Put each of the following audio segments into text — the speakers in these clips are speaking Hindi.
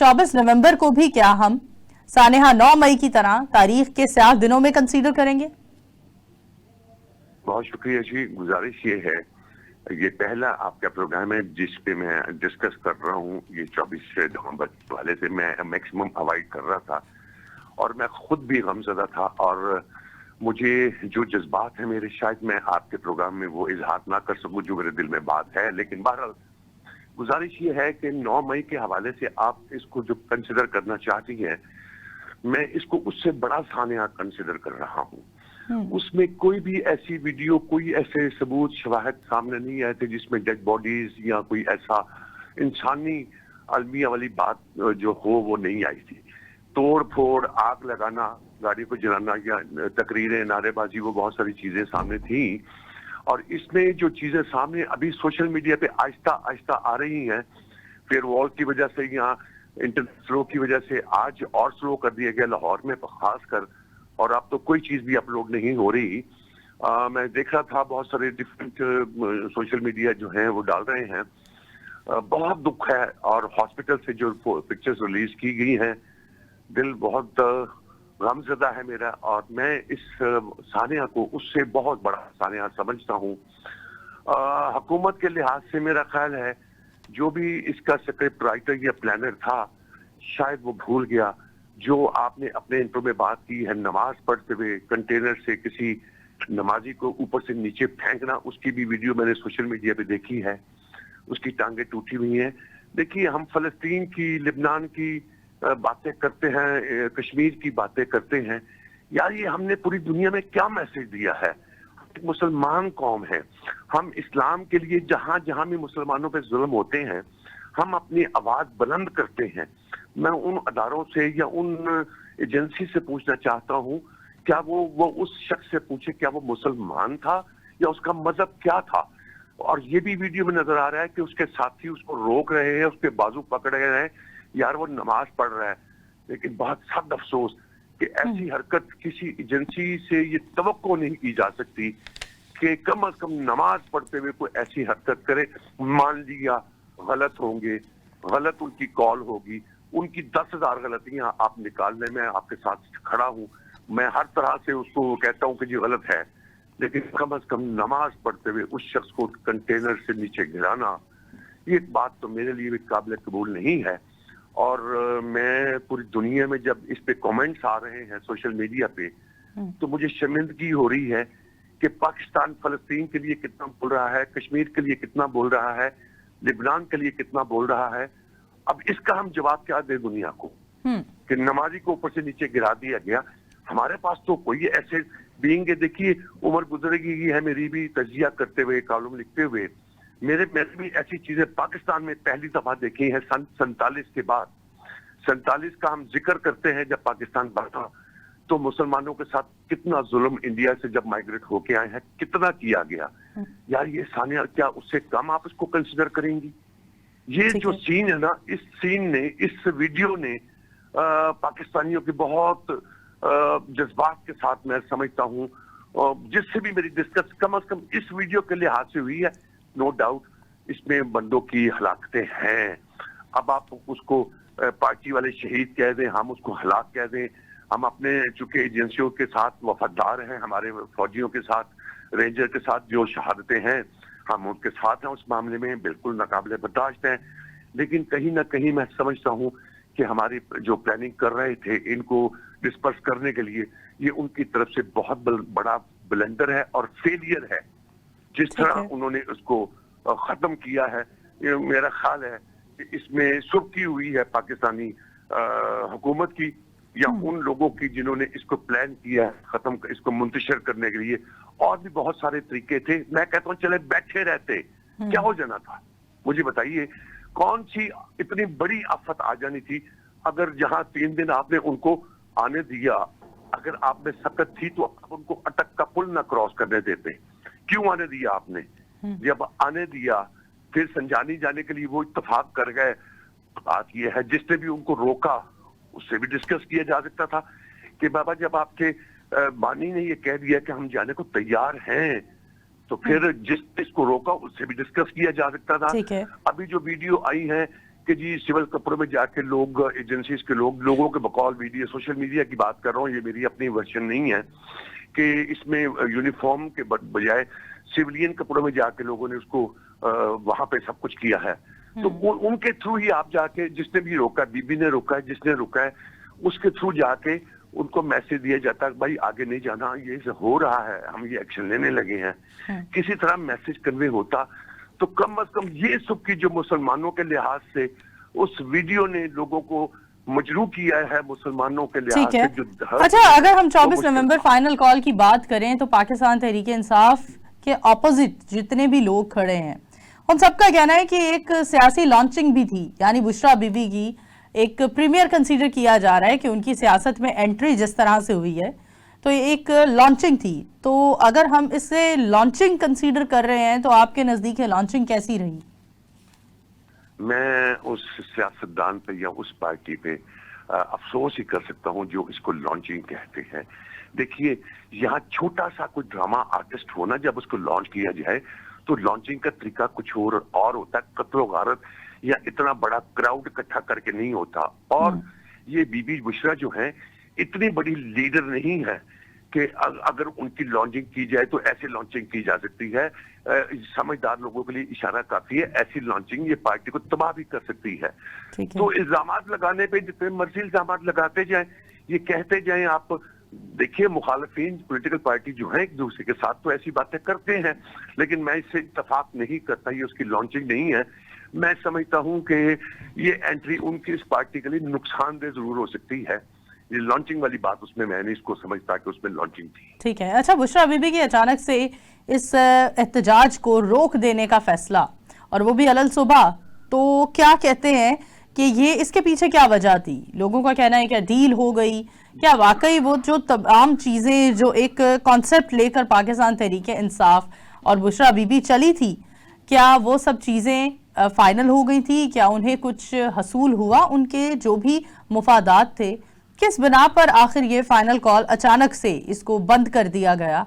24 नवंबर को भी क्या हम सानेहा 9 मई की तरह तारीख के 7 दिनों में कंसीडर करेंगे? बहुत शुक्रिया जी। गुजारिश ये है, ये पहला आपका प्रोग्राम है जिस पे मैं डिस्कस कर रहा हूँ। ये 24 नवंबर के हवाले से मैं मैक्सिमम अवॉइड कर रहा था और मैं खुद भी गमज़दा था और मुझे जो जज्बात है मेरे, शायद मैं आपके प्रोग्राम में वो इजहार ना कर सकूं जो मेरे दिल में बात है। लेकिन बहरहाल गुजारिश ये है कि 9 मई के हवाले से आप इसको जो कंसिडर करना चाहती हैं, मैं इसको उससे बड़ा सानिया कंसिडर कर रहा हूँ। उसमें कोई भी ऐसी वीडियो, कोई ऐसे सबूत शवाहद सामने नहीं आए थे जिसमें डेड बॉडीज या कोई ऐसा इंसानी अलमिया वाली बात जो हो वो नहीं आई थी। तोड़ फोड़, आग लगाना, गाड़ी को जलाना या तकरीरें, नारेबाजी, वो बहुत सारी चीजें सामने थी। और इसमें जो चीजें सामने अभी सोशल मीडिया पे आहिस्ता आहिस्ता आ रही हैं, फिर वॉल की वजह से या इंटरनेट स्लो की वजह से आज और स्लो कर दिया गया लाहौर में खास कर, और अब तो कोई चीज भी अपलोड नहीं हो रही। मैं देख रहा था बहुत सारे डिफरेंट सोशल मीडिया जो हैं वो डाल रहे हैं। बहुत दुख है और हॉस्पिटल से जो पिक्चर्स रिलीज की गई हैं, दिल बहुत गमज़दा है मेरा और मैं इस सानिया को उससे बहुत बड़ा सानिया समझता हूँ। हुकूमत के लिहाज से मेरा ख्याल है जो भी इसका स्क्रिप्ट राइटर या प्लानर था शायद वो भूल गया। जो आपने अपने इंट्रो में बात की है, नमाज पढ़ते हुए कंटेनर से किसी नमाजी को ऊपर से नीचे फेंकना, उसकी भी वीडियो मैंने सोशल मीडिया पे देखी है। उसकी टांगें टूटी हुई हैं। देखिए, हम फलस्तीन की, लिबनान की बातें करते हैं, कश्मीर की बातें करते हैं, यार ये हमने पूरी दुनिया में क्या मैसेज दिया है? मुसलमान कौम है, हम इस्लाम के लिए जहां जहां भी मुसलमानों पे जुल्म होते हैं हम अपनी आवाज बुलंद करते हैं। मैं उन अदारों से या उन एजेंसी से पूछना चाहता हूं, क्या वो उस शख्स से पूछे क्या वो मुसलमान था या उसका मजहब क्या था? और ये भी वीडियो में नजर आ रहा है कि उसके साथी उसको रोक रहे हैं, उसके बाजू पकड़ रहे हैं, यार वो नमाज पढ़ रहा है। लेकिन बहुत सख्त अफसोस कि ऐसी हरकत किसी एजेंसी से ये तवक्को नहीं की जा सकती कि कम से कम नमाज पढ़ते हुए कोई ऐसी हरकत करे। मान लिया गलत होंगे, गलत उनकी कॉल होगी, उनकी 10,000 गलतियां आप निकाल लें, मैं आपके साथ खड़ा हूं। मैं हर तरह से उसको कहता हूं कि जी गलत है, लेकिन कम से कम नमाज पढ़ते हुए उस शख्स को कंटेनर से नीचे गिराना, ये बात तो मेरे लिए भी काबिल कबूल नहीं है। और मैं पूरी दुनिया में जब इस पे कमेंट्स आ रहे हैं सोशल मीडिया पे, तो मुझे शर्मिंदगी हो रही है कि पाकिस्तान फलस्तीन के लिए कितना बोल रहा है, कश्मीर के लिए कितना बोल रहा है, लिबनान के लिए कितना बोल रहा है। अब इसका हम जवाब क्या दे दुनिया को कि नमाजी को ऊपर से नीचे गिरा दिया गया? हमारे पास तो कोई ऐसे बीइंग है। देखिए, उम्र गुजरेगी है मेरी भी तजिया करते हुए, कॉलम लिखते हुए, मैंने भी ऐसी चीजें पाकिस्तान में पहली दफा देखी है सन 47 के बाद। 47 का हम जिक्र करते हैं जब पाकिस्तान बढ़ा, तो मुसलमानों के साथ कितना जुल्म इंडिया से जब माइग्रेट होके आए हैं कितना किया गया। यार ये सानिया क्या उससे कम आप इसको कंसिडर करेंगी? ये जो सीन है ना, इस सीन ने, इस वीडियो ने पाकिस्तानियों की बहुत जज्बात के साथ मैं समझता हूँ, जिससे भी मेरी डिस्कस कम से कम इस वीडियो के लिहाज से हुई है। नो डाउट इसमें बंदों की हलाकतें हैं। अब आप उसको पार्टी वाले शहीद कह दें, हम उसको हलाक कह दें, हम अपने चूंकि एजेंसियों के साथ वफादार हैं, हमारे फौजियों के साथ, रेंजर के साथ जो शहादतें हैं हम उनके साथ हैं, उस मामले में बिल्कुल नाकाबिले बर्दाश्त हैं। लेकिन कहीं ना कहीं मैं समझता हूँ कि हमारी जो प्लानिंग कर रहे थे इनको डिस्पर्स करने के लिए, ये उनकी तरफ से बहुत बड़ा ब्लंडर है और फेलियर है। जिस तरह उन्होंने उसको खत्म किया है, ये मेरा ख्याल है कि इसमें सुर्खी हुई है पाकिस्तानी हुकूमत की या उन लोगों की जिन्होंने इसको प्लान किया है खत्म, इसको मुंतशिर करने के लिए। और भी बहुत सारे तरीके थे। मैं कहता हूँ चले बैठे रहते, क्या हो जाना था? मुझे बताइए कौन सी इतनी बड़ी आफत आ जानी थी? अगर जहां 3 दिन आपने उनको आने दिया, अगर आप में सकत थी तो आप उनको अटक का पुल ना क्रॉस करने देते। क्यों आने दिया आपने? जब आने दिया फिर संजानी जाने के लिए वो इत्तेफाक कर गए। बात यह है जिसने भी उनको रोका उससे भी डिस्कस किया जा सकता था कि बाबा जब आपके बानी ने ये कह दिया कि हम जाने को तैयार हैं, तो फिर जिसको रोका उससे भी डिस्कस किया जा सकता था। अभी जो वीडियो आई है कि जी सिविल कपड़ों में जाके लोग, एजेंसीज के लोग, लोगों के बकौल वीडियो, सोशल मीडिया की बात कर रहा हूँ, ये मेरी अपनी वर्जन नहीं है, कि इसमें यूनिफॉर्म के बजाय सिविलियन कपड़ों में जाके लोगों ने उसको वहां पे सब कुछ किया है। तो उनके थ्रू ही आप जाके, जिसने भी रोका, बीबी ने रोका है, जिसने रोका है, उसके थ्रू जाके उनको मैसेज दिया जाता है भाई आगे नहीं जाना, ये हो रहा है, हम ये एक्शन लेने लगे हैं। किसी तरह मैसेज कन्वे होता तो कम से कम ये सब की जो मुसलमानों के लिहाज से उस वीडियो ने लोगों को मजबूर किया है, मुसलमानों के लिहाज ठीक है। से जो अच्छा, अगर हम 24 नवंबर फाइनल कॉल की बात करें तो पाकिस्तान तहरीक इंसाफ के ऑपोजिट जितने भी लोग खड़े हैं उन सबका कहना है कि एक सियासी लॉन्चिंग भी थी, यानी बुशरा बीबी की एक प्रीमियर कंसीडर किया जा रहा है कि उनकी सियासत में एंट्री जिस तरह से हुई है तो ये एक लॉन्चिंग थी। तो अगर हम इसे लॉन्चिंग कंसीडर कर रहे हैं तो आपके नजदीक ये लॉन्चिंग कैसी रही? मैं उस सियासतदान पे या उस पार्टी पे अफसोस ही कर सकता हूं जो इसको लॉन्चिंग कहते हैं। देखिए, यहाँ छोटा सा कोई ड्रामा आर्टिस्ट होना, जब उसको लॉन्च किया जाए तो लॉन्चिंग का तरीका कुछ और होता है, कत्लो गारत या इतना बड़ा क्राउड इकट्ठा करके नहीं होता। और ये बीबी बुशरा जो है इतनी बड़ी लीडर नहीं है कि अगर उनकी लॉन्चिंग की जाए तो ऐसे लॉन्चिंग की जा सकती है। समझदार लोगों के लिए इशारा काफी है, ऐसी लॉन्चिंग ये पार्टी को तबाह भी कर सकती है। तो इल्जामात लगाने पे जितने मर्जी इल्जामात लगाते जाएं, ये कहते जाएं, आप देखिए मुखालफीन पॉलिटिकल पार्टी जो है एक दूसरे के साथ तो ऐसी बातें करते हैं, लेकिन मैं इससे इत्तेफाक नहीं करता, ये उसकी लॉन्चिंग नहीं है। मैं समझता हूं कि ये एंट्री उनकी इस पार्टी के लिए नुकसानदेह जरूर हो सकती है। ये लॉन्चिंग वाली बात उसमें मैं नहीं इसको समझता कि उसमें लॉन्चिंग थी। ठीक है। अच्छा, बुशरा बीबी की अचानक से इस एहतजाज को रोक देने का फैसला, और वो भी अलल सुबह, तो क्या कहते हैं कि ये इसके पीछे क्या वजह थी? लोगों का कहना है क्या डील हो गई, क्या वाकई वो जो तमाम चीजें जो एक कॉन्सेप्ट लेकर पाकिस्तान तहरीक इंसाफ और बुशरा बीबी चली थी, क्या वो सब चीजें फाइनल हो गई थी? क्या उन्हें कुछ हसूल हुआ? उनके जो भी मुफादात थे, किस बिना पर आखिर ये फाइनल कॉल अचानक से इसको बंद कर दिया गया?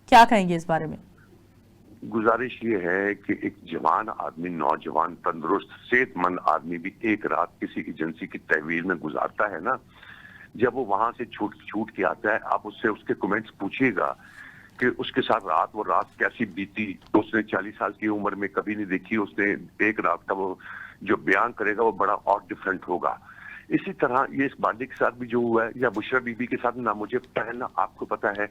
क्या कहेंगे इस बारे में? गुजारिश ये है कि एक जवान आदमी, नौजवान, तंदुरुस्त, सेहतमंद आदमी भी एक रात किसी एजेंसी की तहवील में गुजारता है ना, जब वो वहां से छूट के आता है, आप उससे उसके कमेंट्स पूछिएगा कि उसके साथ वो रात कैसी बीती। तो उसने 40 साल की उम्र में कभी नहीं देखी, उसने एक रात का वो जो बयान करेगा वो बड़ा और डिफरेंट होगा। इसी तरह ये इस बांदी के साथ भी जो हुआ है, या बुशरा बीबी के साथ ना, मुझे पहला आपको पता है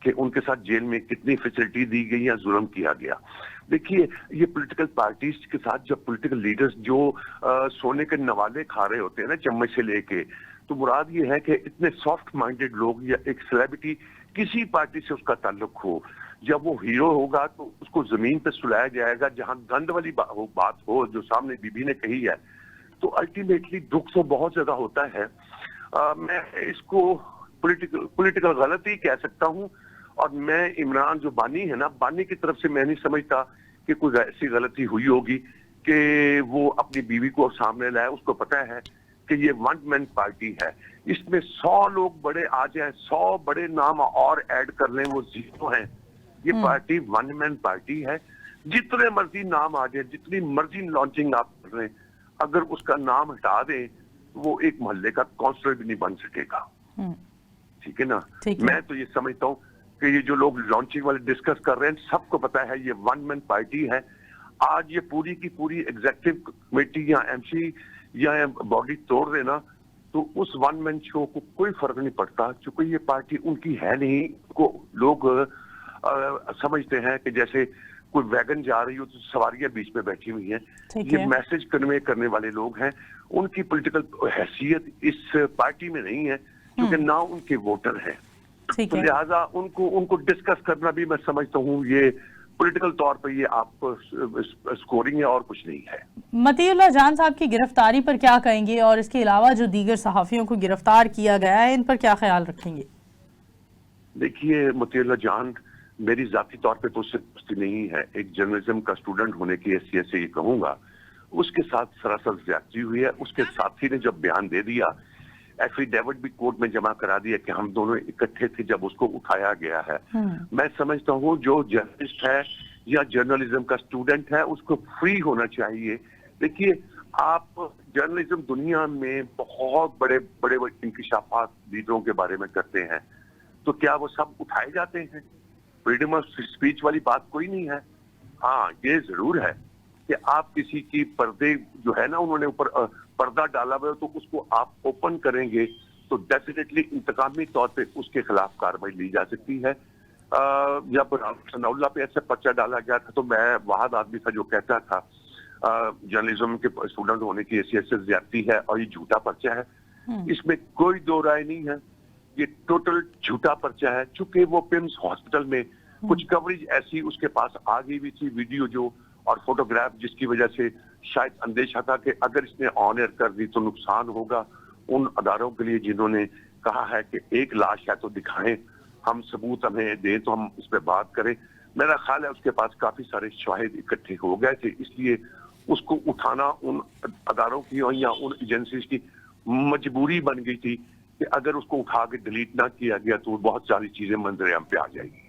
कि उनके साथ जेल में कितनी फैसिलिटी दी गई या जुल्म किया गया। देखिए, ये पॉलिटिकल पार्टीज के साथ जब पॉलिटिकल लीडर्स जो सोने के नवाले खा रहे होते हैं ना चम्मच से लेके, तो मुराद ये है कि इतने सॉफ्ट माइंडेड लोग या एक सेलिब्रिटी किसी पार्टी से उसका ताल्लुक हो, जब वो हीरो होगा तो उसको जमीन पे सुलाया जाएगा। जहां गंद वाली बात हो जो सामने बीबी ने कही है, तो अल्टीमेटली दुख तो बहुत ज्यादा होता है। मैं इसको पॉलिटिकल गलती कह सकता हूं, और मैं इमरान जो बानी है ना, बानी की तरफ से मैं नहीं समझता कि कोई ऐसी गलती हुई होगी कि वो अपनी बीवी को सामने लाए। उसको पता है कि ये वन मैन पार्टी है, इसमें 100 लोग बड़े आ जाए, 100 बड़े नाम और ऐड कर लें, वो जीरो हैं। ये पार्टी वन मैन पार्टी है, जितने मर्जी नाम आ जाए, जितनी मर्जी लॉन्चिंग आप कर रहे हैं, अगर उसका नाम हटा दें वो एक मोहल्ले का काउंसलर भी नहीं बन सकेगा। ठीक है ना? मैं तो ये समझता हूँ कि ये जो लोग लॉन्चिंग वाले डिस्कस कर रहे हैं, सबको पता है ये वन मैन पार्टी है। आज ये पूरी की पूरी एग्जीक्यूटिव कमेटी या एमसी या बॉडी तोड़ देना तो उस वन मैन शो को कोई फर्क नहीं पड़ता, क्योंकि ये पार्टी उनकी है नहीं। को लोग समझते हैं कि जैसे कोई वैगन जा रही हो तो सवारियां बीच में बैठी हुई हैं। ये मैसेज कन्वे करने वाले लोग हैं, उनकी पॉलिटिकल हैसियत इस पार्टी में नहीं है, क्योंकि ना उनके वोटर हैं। तो लिहाजा उनको डिस्कस करना भी मैं समझता हूँ ये पॉलिटिकल तौर पे ये आप स्कोरिंग है और कुछ नहीं है। मतीउल्लाह जान साहब की गिरफ्तारी पर क्या कहेंगे, और इसके अलावा जो दीगर सहाफियों को गिरफ्तार किया गया है, इन पर क्या ख्याल रखेंगे? देखिए, मतीउल्लाह जान मेरी जाती तौर पे तो उससे दोस्ती नहीं है, एक जर्नलिज्म का स्टूडेंट होने की हैसियत से ये कहूंगा, उसके साथ सरासर ज्यादती हुई है। उसके साथी ने जब बयान दे दिया, एफिडेविट भी कोर्ट में जमा करा दिया कि हम दोनों इकट्ठे थे जब उसको उठाया गया है। मैं समझता हूँ जो जर्नलिस्ट है या जर्नलिज्म का स्टूडेंट है उसको फ्री होना चाहिए। देखिए, आप जर्नलिज्म दुनिया में बहुत बड़े बड़े इंकशाफात लीडरों के बारे में करते हैं, तो क्या वो सब उठाए जाते हैं? फ्रीडम ऑफ स्पीच वाली बात कोई नहीं है। हाँ, ये जरूर है कि आप किसी की पर्दे जो है ना, उन्होंने ऊपर पर्दा डाला हुआ है, तो उसको आप ओपन करेंगे तो डेफिनेटली इंतकामी तौर पे उसके खिलाफ कार्रवाई ली जा सकती है। जब सनाउल्लाह पे ऐसे पर्चा डाला गया था, तो मैं वाहद आदमी था जो कहता था जर्नलिज्म के स्टूडेंट होने की हैसियत से ज्यादती है और ये झूठा पर्चा है। इसमें कोई दो राय नहीं है, ये टोटल झूठा पर्चा है। चूंकि वो पिम्स हॉस्पिटल में कुछ कवरेज ऐसी उसके पास आ गई हुई थी, वीडियो जो और फोटोग्राफ, जिसकी वजह से शायद अंदेशा था कि अगर इसने ऑन एयर कर दी तो नुकसान होगा उन अदारों के लिए जिन्होंने कहा है कि एक लाश है तो दिखाएं, हम सबूत हमें दें तो हम इस पर बात करें। मेरा ख्याल है उसके पास काफी सारे शाहिद इकट्ठे हो गए थे, इसलिए उसको उठाना उन अदारों की या उन एजेंसीज की मजबूरी बन गई थी कि अगर उसको उठा के डिलीट ना किया गया तो बहुत सारी चीजें मंजर आम पे आ जाएगी।